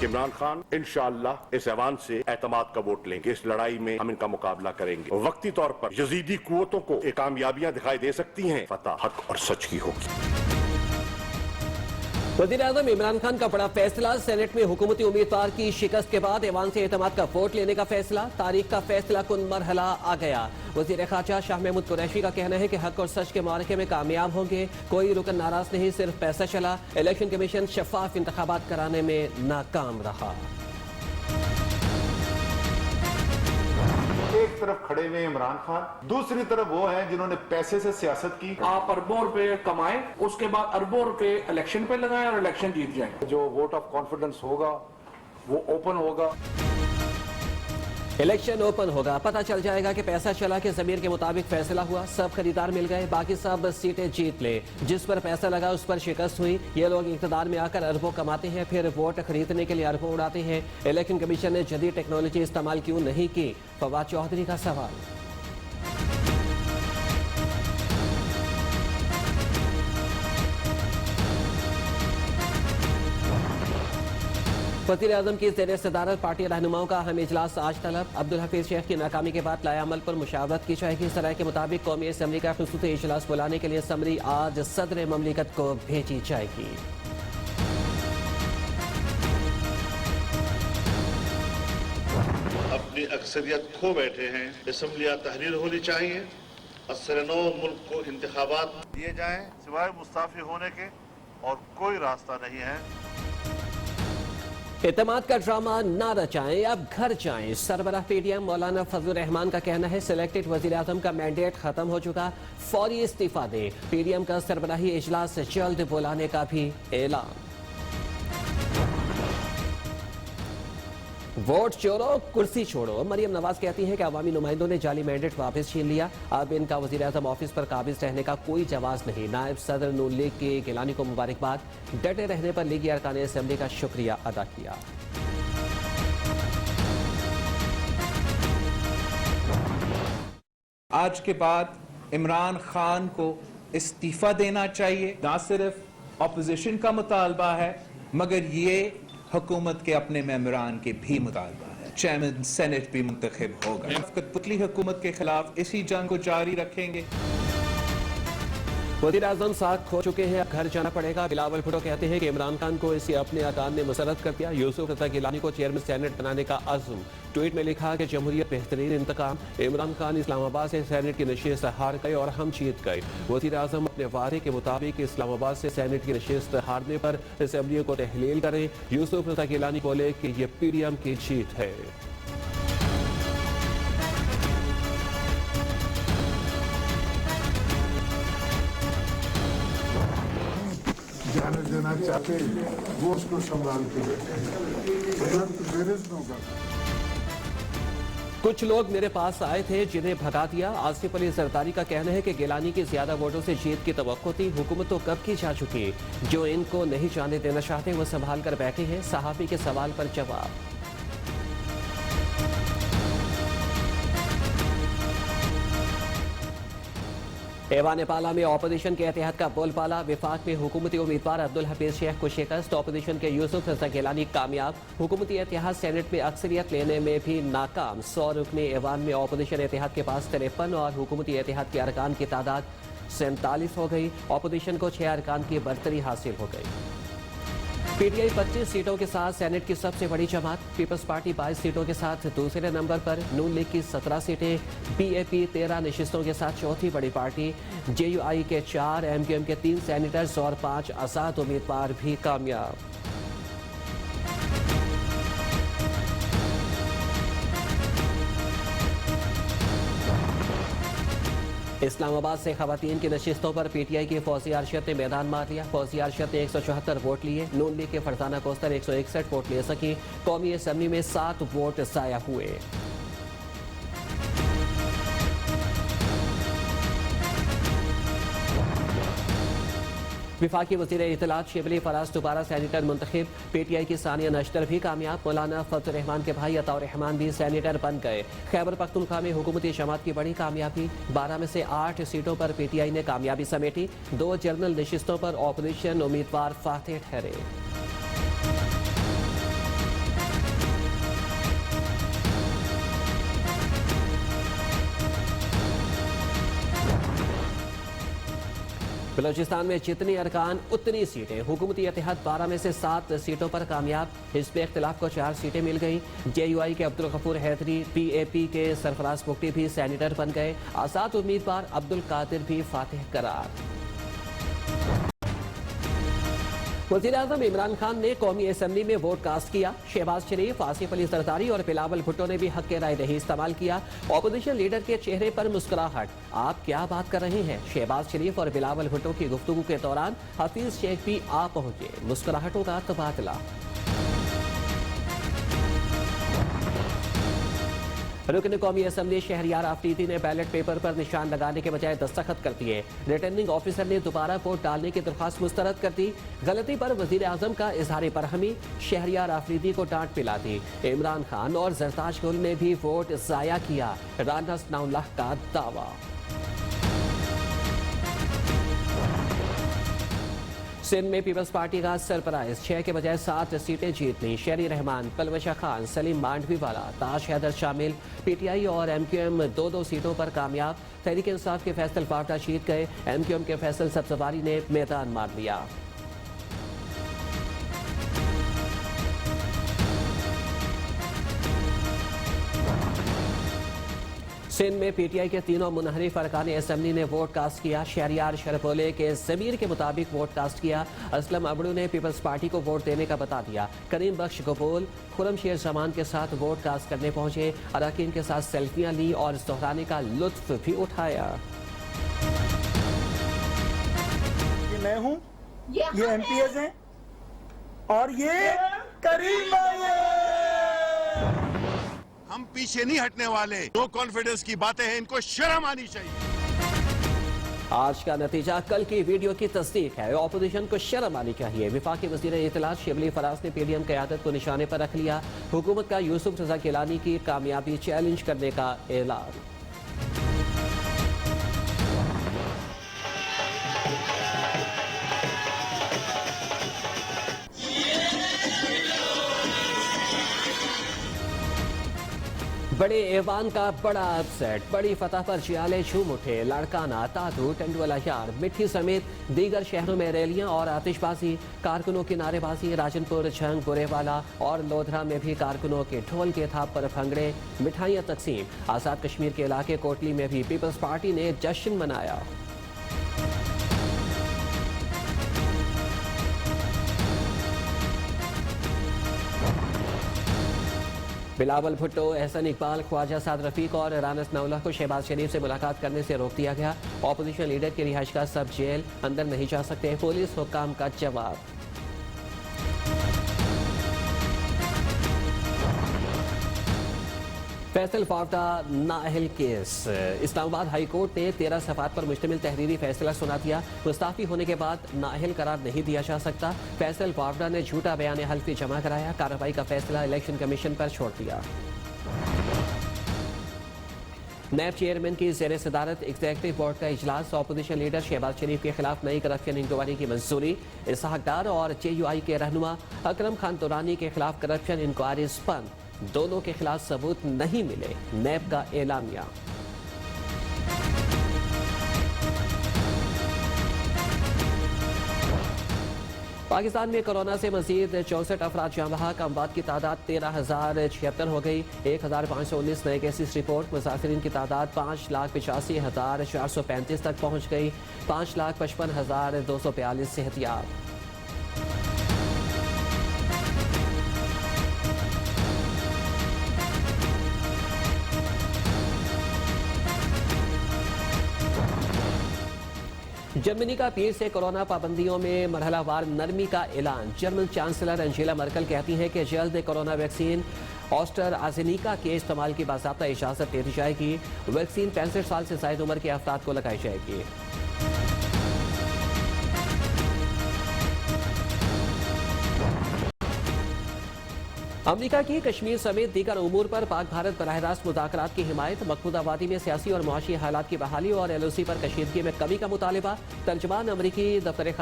कि इमरान खान इंशाअल्लाह इस ऐवान से एतमाद का वोट लेंगे। इस लड़ाई में हम इनका मुकाबला करेंगे। वक्ती तौर पर यजीदी कुव्वतों को कामयाबियां दिखाई दे सकती हैं, फतह हक और सच की होगी। वज़ीर-ए-आज़म इमरान खान का बड़ा फैसला, सेनेट में हुकूमती उम्मीदवार की शिकस्त के बाद ऐवान से एतमाद का वोट लेने का फैसला। तारीख का फैसला कुन मरहला आ गया। वज़ीर ख़ारजा शाह महमूद कुरैशी का कहना है कि हक और सच के मारके में कामयाब होंगे। कोई रुकन नाराज नहीं, सिर्फ पैसा चला। इलेक्शन कमीशन शफाफ इंतखाबात कराने में नाकाम रहा। एक तरफ खड़े हुए इमरान खान, दूसरी तरफ वो हैं जिन्होंने पैसे से सियासत की। आप अरबों रुपए कमाए, उसके बाद अरबों रुपए इलेक्शन पे लगाए और इलेक्शन जीत जाए। जो वोट ऑफ कॉन्फिडेंस होगा वो ओपन होगा। इलेक्शन ओपन होगा, पता चल जाएगा कि पैसा चला के ज़मीर के मुताबिक फैसला हुआ। सब खरीदार मिल गए, बाकी सब सीटें जीत ले। जिस पर पैसा लगा उस पर शिकस्त हुई। ये लोग इक़्तिदार में आकर अरबों कमाते हैं, फिर वोट खरीदने के लिए अरबों उड़ाते हैं। इलेक्शन कमीशन ने जदीद टेक्नोलॉजी इस्तेमाल क्यों नहीं की? फवाद चौधरी का सवाल। वज़ीर-ए-आज़म की ज़ेर सदारत पार्टी रहनुमाओं का अहम इजलास आज तलब। अब्दुल हफीज शेख की नाकामी के बाद लाए अमल पर मुशावरत की जाएगी। सराय के मुताबिक कौमी असम्बली का ख़ुसूसी इजलास बुलाने के लिए समरी आज सदर ममलिकत को भेजी जाएगी। अपनी अक्सरियत खो बैठे हैं। असम्बलियाँ तहरीर होनी चाहिए। असर नौ मुल्क को इंतखाबात दिए जाएं, सिवाय मुस्ताफी होने के और कोई रास्ता नहीं है। एतमाद का ड्रामा ना रचाएं, अब घर जाएं। सरबराह पीडीएम मौलाना फजलुर रहमान का कहना है सिलेक्टेड वज़ीर-ए-आज़म का मैंडेट खत्म हो चुका, फौरी इस्तीफा दे। पीडीएम का सरबराही इजलास जल्द बुलाने का भी ऐलान। वोट चोरो कुर्सी छोड़ो। मरियम नवाज कहती हैं कि अवामी नुमाइंदों ने जाली मैंडेट वापस छीन लिया, अब इनका वज़ीर-ए-आज़म ऑफिस पर काबिज रहने का कोई जवाब नहीं। नायब सदर नून लीग के गिलानी को मुबारकबाद, डटे रहने पर लीगी अरकान असेंबली का शुक्रिया अदा किया। आज के बाद इमरान खान को इस्तीफा देना चाहिए। ना सिर्फ अपोजिशन का मुतालबा है मगर ये हुकूमत के अपने मेंबरान के भी मुतालबा है। चेयरमैन सेनेट भी मुंतखब होगा। शफकत पुतली हुकूमत के खिलाफ इसी जंग को जारी रखेंगे। वज़ीर-ए-आज़म साथ खो चुके हैं, घर जाना पड़ेगा। बिलावल भुट्टो कहते हैं कि इमरान खान को इसी अपने अरकान ने मुसर्रद कर दिया। यूसुफ रज़ा गिलानी को चेयरमैन सेनेट बनाने का अज़्म। ट्वीट में लिखा कि जमहूरियत बेहतरीन इंतकाम। इमरान खान इस्लामाबाद से सेनेट की नशिस्त हार गए और हम जीत गए। वज़ीर-ए-आज़म अपने वादे के मुताबिक इस्लामाबाद से सेनेट की नशिस्त हारने पर असेंबली को तहलील करें। यूसुफ रज़ा गिलानी बोले कि ये पीडीएम की जीत है। जाने देना चाहते वो उसको संभाल के बैठे। कुछ लोग मेरे पास आए थे जिन्हें भगा दिया। आसिफ अली जरदारी का कहना है कि गिलानी की ज्यादा वोटों से जीत की तवक्को थी, हुकूमत तो कब की जा चुकी। जो इनको नहीं जाने देना चाहते वो संभाल कर बैठे हैं। सहाफी के सवाल पर जवाब। ऐवान पाला में ऑपोजिशन के एतिहाद का बोलबाला। विफाक में हुकूमती उम्मीदवार अब्दुल हफीज शेख को शिकस्त, ऑपोजिशन के यूसुफ रज़ा गिलानी कामयाब। हुकूमती एतिहाद सेनेट में अक्सरियत लेने में भी नाकाम। 100 रुकने ऐवान में ऑपोजिशन एतिहाद के पास 53 और हुकूमती एतिहाद के अरकान की तादाद 47 हो गई। ऑपोजिशन को 6 अरकान की बरतरी हासिल हो गई। पीटीआई 25 सीटों के साथ सेनेट की सबसे बड़ी जमात। पीपल्स पार्टी 22 सीटों के साथ दूसरे नंबर पर। नून लीग की 17 सीटें। बीएपी 13 नशिस्तों के साथ चौथी बड़ी पार्टी। जेयूआई के 4, एमक्यूएम के 3 सेनेटर्स और 5 आजाद उम्मीदवार भी कामयाब। इस्लामाबाद से खवातीन की नशिस्तों पर पीटीआई की फौजी अरशद ने मैदान मार लिया। फौजी अरशद ने 174 वोट लिए। नून लीग के फरजाना कोस्तर 161 वोट ले सकी। कौमी असम्बली में 7 वोट जाया हुए। विफाकी वज़ीर इत्तलात शिबली फराज दोबारा सेनेटर मुंतखब। पीटीआई की सानिया नश्तर भी कामयाब। मौलाना फजल रहमान के भाई अताउर रहमान भी सेनेटर बन गए। खैबर पख्तूनख्वा में हुकूमती जमात की बड़ी कामयाबी। 12 में से 8 सीटों पर पीटीआई ने कामयाबी समेटी। 2 जनरल नशिस्तों पर ऑपोजिशन उम्मीदवार फातेह ठहरे। बलूचिस्तान में जितनी अरकान उतनी सीटें। हुकूमती इत्तेहाद 12 में से 7 सीटों पर कामयाब। हिज़्ब इख्तिलाफ को 4 सीटें मिल गई। JUI के अब्दुल गफूर हैदरी, PAP के सरफराज बुगटी भी सेनेटर बन गए। आजाद उम्मीदवार अब्दुल कादिर भी फातिह करार। वज़ीर-ए-आज़म इमरान खान ने कौमी असम्बली में वोट कास्ट किया। शहबाज शरीफ, आसिफ अली जरदारी और बिलावल भुट्टो ने भी हक के राय नहीं इस्तेमाल किया। ऑपोजिशन लीडर के चेहरे पर मुस्कुराहट। आप क्या बात कर रहे हैं? शहबाज शरीफ और बिलावल भुट्टो की गुफ्तगू के दौरान हफीज शेख भी आ पहुंचे। मुस्कुराहटों का तबादला। रुकन कौमी असम्बली शहरियार आफरीदी ने बैलेट पेपर पर निशान लगाने के बजाय दस्तखत कर दिए। रिटर्निंग ऑफिसर ने दोबारा वोट डालने की दरख्वास्त मुस्तरद कर दी। गलती पर वजीर आजम का इजहार बरहमी। शहरियार आफरीदी को डांट पिला दी। इमरान खान और जरताज गुल ने भी वोट जाया किया। राना सनाउल्लाह का दावा। सिंध में पीपल्स पार्टी का सरप्राइज, 6 के बजाय 7 सीटें जीत ली। शेरी रहमान, पलवशा खान, सलीम मांडवीवाला, ताज हैदर शामिल। PTI और MQM 2-2 सीटों पर कामयाब। तहरीक इंसाफ के फैसल फावटा जीत गए। MQM के फैसल सब्जवारी ने मैदान मार लिया। सिंध में PTI के तीनों मुनहरिफ अरकान असम्बली ने वोट कास्ट किया। शहरियार शरफोले के ज़मीर के मुताबिक वोट कास्ट किया। असलम अबड़ू ने पीपल्स पार्टी को वोट देने का बता दिया। करीम बख्श गबोल खुरम शेर जमान के साथ वोट कास्ट करने पहुंचे। अरकान के साथ सेल्फियां ली और दोहराने का लुत्फ भी उठाया। ये मैं हूँ, ये MPs हैं और ये करीम हम पीछे नहीं हटने वाले। नो कॉन्फिडेंस की बातें हैं, इनको शर्म आनी चाहिए। आज का नतीजा कल की वीडियो की तस्दीक है। ऑपोजिशन को शर्म आनी चाहिए। विफाकी वज़ीर इत्तलात शिबली फराज ने PDM क़यादत को निशाने पर रख लिया। हुकूमत का यूसुफ रज़ा गिलानी की कामयाबी चैलेंज करने का ऐलान। बड़े ऐवान का बड़ा अपसेट। बड़ी फतह पर जियाले झूम उठे। लाड़काना, तादू, टंडवाला यार, मिट्टी समेत दीगर शहरों में रैलियां और आतिशबाजी। कारकुनों की नारेबाजी। राजनपुर, झंग, बुरेवाला और लोधरा में भी कारकुनों के ढोल के थाप पर भंगड़े, मिठाइयां तकसीम। आज़ाद कश्मीर के इलाके कोटली में भी पीपल्स पार्टी ने जश्न मनाया। बिलावल भुट्टो, एहसन इकबाल, ख्वाजा साद रफीक और राना सनाउल्लाह को शहबाज शरीफ से मुलाकात करने से रोक दिया गया। ऑपोजिशन लीडर की रिहाइश का सब जेल, अंदर नहीं जा सकते। पुलिस हुक्काम का जवाब। फैसल फावटा नाअहल केस। इस्लामाबाद हाई कोर्ट ने 13 सफ़ात पर मुश्तमिल तहरीरी फैसला सुना दिया। मुस्ताफ़ी होने के बाद नाअहल करार नहीं दिया जा सकता। फैसल फावटा ने झूठा बयान हल्फी जमा कराया। कार्रवाई का फैसला इलेक्शन कमीशन पर छोड़ दिया। नैब चेयरमैन की ज़ेर सदारत एग्जीक्यूटिव बोर्ड का इजलास। ऑपोजिशन लीडर शहबाज शरीफ के खिलाफ नई करप्शन इंक्वायरी की मंजूरी। इसहाक डार और JUI के रहनुमा अकरम खान तुरानी के खिलाफ करप्शन इंक्वायरीज बंद। दोनों के खिलाफ सबूत नहीं मिले। नैब का एलामिया। पाकिस्तान में कोरोना से मजीद 64 अफराद जाँ बहक। अमवात की तादाद 13,076 हो गई। 1,519 नए केसेस रिपोर्ट। मुसाफिरीन की तादाद 5,85,435 तक पहुँच गई। 5,55,242 सेहतियाब। जर्मनी का पीर से कोरोना पाबंदियों में मरहलावार नरमी का ऐलान। जर्मन चांसलर एंजेला मर्कल कहती हैं कि जल्द कोरोना वैक्सीन ऑस्ट्राज़ेनेका के इस्तेमाल की बाज़ाब्ता इजाज़त दे दी जाएगी। वैक्सीन 65 साल से ज़ायद उम्र के अफराद को लगाई जाएगी। अमरीका की कश्मीर समेत दीगर उमूर पर पाक भारत बराह रास्त मुज़ाकरात की हिमायत। मकबूदा वादी में सियासी और मुआशी हालात की बहाली और LOC पर कशीदगी में कमी का मुतालबा। तर्जमान अमरीकी दफ्तर